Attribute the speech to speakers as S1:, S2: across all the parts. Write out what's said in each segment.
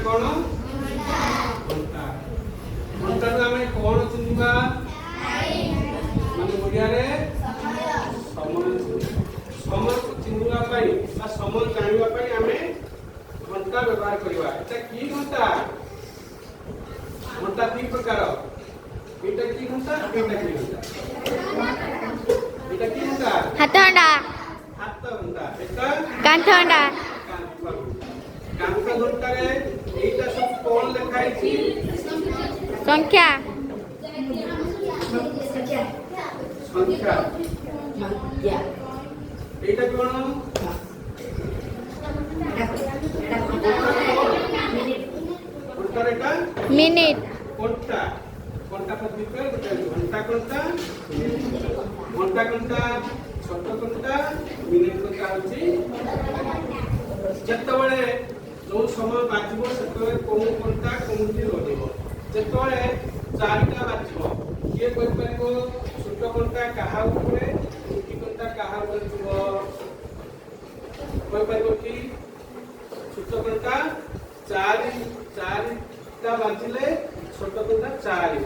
S1: कौन घंटा घंटा रो हमें कौन चिन्हवा माने ओडिया रे समय को चिन्हवा पाई आ समय जानिवा पाई हमें घंटा व्यवहार करवा एटा की घंटा घंटा तीन प्रकार एटा की घंटा एटा की घंटा एटा की घंटा
S2: हाथ घंटा
S1: हाथ घंटा एटा
S2: कांठ घंटा
S1: कांठ घंटा रे एटा सब कौन लिखाई छी
S2: संख्या
S1: संख्या एटा कोन घंटा एटा
S2: मिनिट
S1: घंटा घंटा पति पे घंटा घंटा घंटा छोट घंटा मिनिट घंटा होची जतबळे जो समय बाजिबो सेतबळे कोन घंटा कोनटी रोदिबो जतबळे चारिटा बाजिबो किए कोइ परिबो छोट घंटा काहा उपरे मोटी घंटा काहा उपरे जिवो कोइ परिबो कि छोट घंटा चारिटा बाजिले छोट घंटा चारि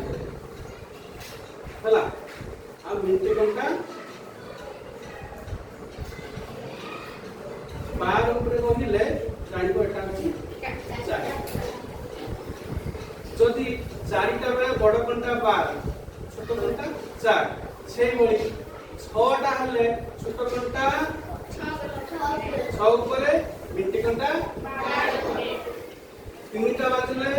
S1: हला आ मिनिट घंटा 12 উপরে বহিলে জানিব এটা হচ্ছে 4 যদি 4টা বেলা বড় ঘন্টা 12 ছোট ঘন্টা 4 সেই বলি 6টা হলে ছোট ঘন্টা 6 উপরে মিনিট ঘন্টা 3টা বাজলে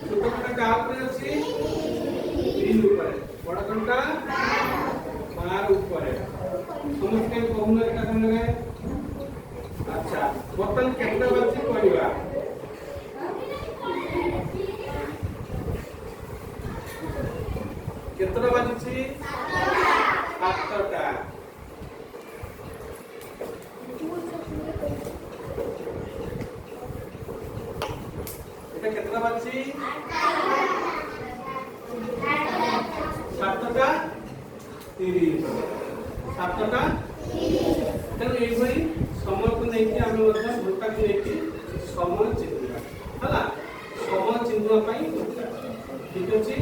S1: ছোট ঘন্টা কার উপরে আছে 3 উপরে বড় ঘন্টা 12 উপরে সমস্ত কহুন এটা কোন अच्छा बर्तन केतना बाजी करिवा केतना बाजी छी 7टा এটা केतना बाजी 7टा 30 7टा तेणु ये समय को लेकिन आम घंटा को लेकिन समय चिन्ह है समय चिन्ह ठीक अच्छे